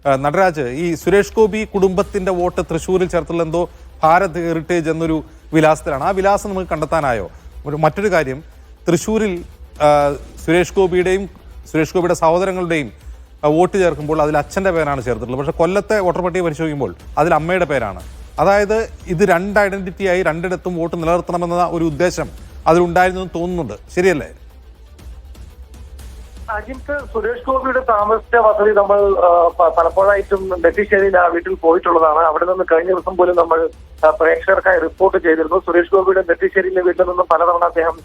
നടരാജ്, ഈ സുരേഷ് ഗോപി കുടുംബത്തിന്റെ വോട്ട് തൃശ്ശൂരിൽ ചേർത്തുള്ള എന്തോ ഭാരത് ഹെറിറ്റേജ് എന്നൊരു വിലാസത്തിലാണ്. ആ വിലാസം നമുക്ക് കണ്ടെത്താനായോ? മറ്റൊരു കാര്യം, തൃശ്ശൂരിൽ സുരേഷ് ഗോപിയുടെ സഹോദരങ്ങളുടെയും വോട്ട് ചേർക്കുമ്പോൾ അതിൽ അച്ഛൻ്റെ പേരാണ് ചേർത്തിട്ടുള്ളത്. പക്ഷേ കൊല്ലത്തെ വോട്ടർ പട്ടിക പരിശോധിക്കുമ്പോൾ അതിൽ അമ്മയുടെ പേരാണ്. അതായത് ഇത് രണ്ട് ഐഡന്റിറ്റിയായി രണ്ടിടത്തും വോട്ട് നിലനിർത്തണമെന്ന ഒരു ഉദ്ദേശം അതിലുണ്ടായിരുന്നു എന്ന് തോന്നുന്നുണ്ട്. ശരിയല്ലേ? അജിത്ത്, സുരേഷ് ഗോപിയുടെ താമസിച്ച വസതി നമ്മൾ പലപ്പോഴായിട്ടും നെറ്റിശ്ശേരിയിൽ ആ വീട്ടിൽ പോയിട്ടുള്ളതാണ്. അവിടെ നിന്ന് കഴിഞ്ഞ ദിവസം പോലും നമ്മൾ പ്രേക്ഷകർക്കായി റിപ്പോർട്ട് ചെയ്തിരുന്നു. സുരേഷ് ഗോപിയുടെ നെറ്റിശ്ശേരിയിലെ വീട്ടിൽ നിന്നും പലതവണ അദ്ദേഹം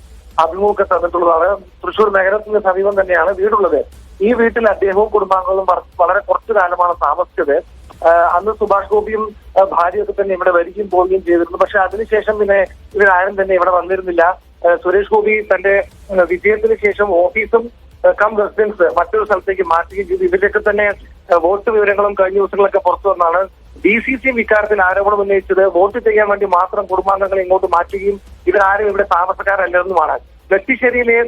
അഭിമുഖം തന്നിട്ടുള്ളതാണ്. തൃശ്ശൂർ നഗരത്തിന് സമീപം തന്നെയാണ് വീടുള്ളത്. ഈ വീട്ടിൽ അദ്ദേഹവും കുടുംബാംഗങ്ങളും വളരെ കുറച്ചു കാലമാണ് താമസിച്ചത്. അന്ന് സുഭാഷ് ഗോപിയും ഭാര്യയൊക്കെ തന്നെ ഇവിടെ വരികയും പോവുകയും ചെയ്തിരുന്നു. പക്ഷെ അതിനുശേഷം പിന്നെ ഇവരാരും തന്നെ ഇവിടെ വന്നിരുന്നില്ല. സുരേഷ് ഗോപി തന്റെ വിജയത്തിന് ശേഷം ഓഫീസും കം റെസിഡൻസ് മറ്റൊരു സ്ഥലത്തേക്ക് മാറ്റുകയും ചെയ്തു. ഇതിലൊക്കെ തന്നെ വോട്ട് വിവരങ്ങളും കഴിഞ്ഞ ദിവസങ്ങളൊക്കെ പുറത്തു വന്നാണ്. DCCയും ഇക്കാര്യത്തിൽ ആരോപണം ഉന്നയിച്ചത് വോട്ട് ചെയ്യാൻ വേണ്ടി മാത്രം കുടുംബാംഗങ്ങളെ ഇങ്ങോട്ട് മാറ്റുകയും ഇവരാരും ഇവിടെ താമസക്കാരല്ലെന്നുമാണ്. നെറ്റിശ്ശേരിയിലെ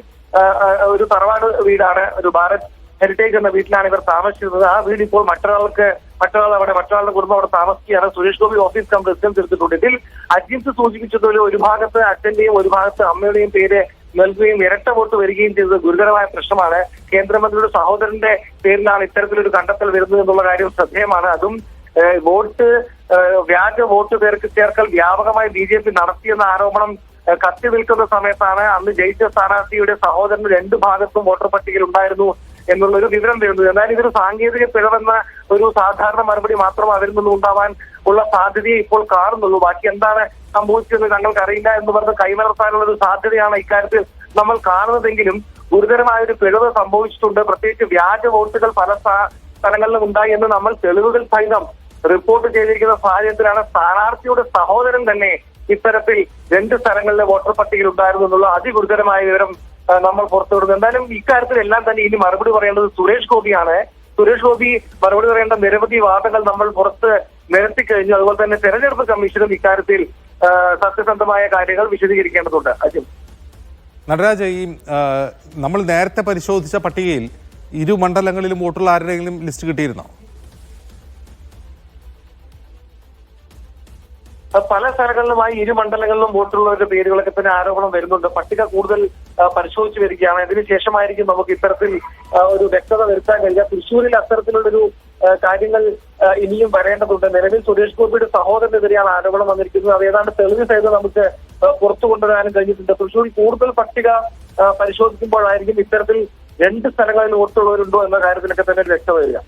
ഒരു തറവാട് വീടാണ്, ഒരു ഭാരത് ഹെറിറ്റേജ് എന്ന വീട്ടിലാണ് ഇവർ താമസിച്ചിരുന്നത്. ആ വീട് ഇപ്പോൾ മറ്റൊരാളുടെ കുടുംബം അവിടെ താമസിക്കുകയാണ്. Suresh Gopi office cum residence എടുത്തിട്ടുണ്ട്. ഇതിൽ അജിത്ത് സൂചിപ്പിച്ചതുപോലെ ഒരു ഭാഗത്ത് അച്ഛന്റെയും ഒരു ഭാഗത്ത് അമ്മയുടെയും പേര് നൽകുകയും ഇരട്ട വോട്ട് വരികയും ചെയ്തത് ഗുരുതരമായ പ്രശ്നമാണ്. കേന്ദ്രമന്ത്രിയുടെ സഹോദരന്റെ പേരിലാണ് ഇത്തരത്തിലൊരു കണ്ടെത്തൽ വരുന്നത് എന്നുള്ള കാര്യം ശ്രദ്ധേയമാണ്. അതും വ്യാജ വോട്ട് ചേർക്കൽ വ്യാപകമായി BJP നടത്തിയെന്ന ആരോപണം കത്തി നിൽക്കുന്ന സമയത്താണ് അന്ന് ജയിച്ച സ്ഥാനാർത്ഥിയുടെ സഹോദരന് രണ്ടു ഭാഗത്തും വോട്ടർ പട്ടികയിൽ ഉണ്ടായിരുന്നു എന്നുള്ളൊരു വിവരം വരുന്നത്. എന്നാൽ ഇതൊരു സാങ്കേതിക പിഴവെന്ന ഒരു സാധാരണ മറുപടി മാത്രം അവരിൽ നിന്നും ഉണ്ടാവാൻ ഉള്ള സാധ്യതയെ ഇപ്പോൾ കാണുന്നുള്ളൂ. ബാക്കി എന്താണ് സംഭവിച്ചതെന്ന് ഞങ്ങൾക്ക് അറിയില്ല എന്ന് പറഞ്ഞ് കൈമലർത്താനുള്ള ഒരു സാധ്യതയാണ് ഇക്കാര്യത്തിൽ നമ്മൾ കാണുന്നതെങ്കിലും ഗുരുതരമായ ഒരു പിഴവ് സംഭവിച്ചിട്ടുണ്ട്. പ്രത്യേകിച്ച് വ്യാജ വോട്ടുകൾ പല സ്ഥലങ്ങളിലും ഉണ്ടായി എന്ന് നമ്മൾ തെളിവുകൾ സഹിതം റിപ്പോർട്ട് ചെയ്തിരിക്കുന്ന സാഹചര്യത്തിലാണ് സ്ഥാനാർത്ഥിയുടെ സഹോദരൻ തന്നെ ഇത്തരത്തിൽ രണ്ട് സ്ഥലങ്ങളിലെ വോട്ടർ പട്ടികയിൽ ഉണ്ടായിരുന്നു എന്നുള്ള അതിഗുരുതരമായ വിവരം നമ്മൾ പുറത്തുവിടുന്നു. എന്തായാലും ഇക്കാര്യത്തിൽ എല്ലാം തന്നെ ഇനി മറുപടി പറയേണ്ടത് സുരേഷ് ഗോപിയാണ്. സുരേഷ് ഗോപി മറുപടി പറയേണ്ട നിരവധി വാദങ്ങൾ നമ്മൾ പുറത്ത് നിരത്തിക്കഴിഞ്ഞു. അതുപോലെ തന്നെ തെരഞ്ഞെടുപ്പ് കമ്മീഷനും ഇക്കാര്യത്തിൽ സത്യസന്ധമായ കാര്യങ്ങൾ വിശദീകരിക്കേണ്ടതുണ്ട്. അജിം, നടരാജ, ഈ നമ്മൾ നേരത്തെ പരിശോധിച്ച പട്ടികയിൽ ഇരു മണ്ഡലങ്ങളിലും വോട്ടുള്ള ആരുടെയെങ്കിലും ലിസ്റ്റ് കിട്ടിയിരുന്നോ? പല സ്ഥലങ്ങളിലുമായി ഇരു മണ്ഡലങ്ങളിലും വോട്ടുള്ളവരുടെ പേരുകളൊക്കെ തന്നെ ആരോപണം വരുന്നുണ്ട്. പട്ടിക കൂടുതൽ പരിശോധിച്ചു വരികയാണ്. ഇതിനുശേഷമായിരിക്കും നമുക്ക് ഇത്തരത്തിൽ ഒരു വ്യക്തത വരുത്താൻ കഴിയുക. തൃശ്ശൂരിൽ അത്തരത്തിലുള്ളൊരു കാര്യങ്ങൾ ഇനിയും വരേണ്ടതുണ്ട്. നിലവിൽ സുരേഷ് ഗോപിയുടെ സഹോദരനെതിരെയാണ് ആരോപണം വന്നിരിക്കുന്നത്. അത് ഏതാണ്ട് തെളിവ് സഹിതം നമുക്ക് പുറത്തു കൊണ്ടുവരാനും കഴിഞ്ഞിട്ടുണ്ട്. തൃശ്ശൂരിൽ കൂടുതൽ പട്ടിക പരിശോധിക്കുമ്പോഴായിരിക്കും ഇത്തരത്തിൽ രണ്ട് സ്ഥലങ്ങളിൽ വോട്ടുള്ളവരുണ്ടോ എന്ന കാര്യത്തിലൊക്കെ തന്നെ വ്യക്തത വരിക.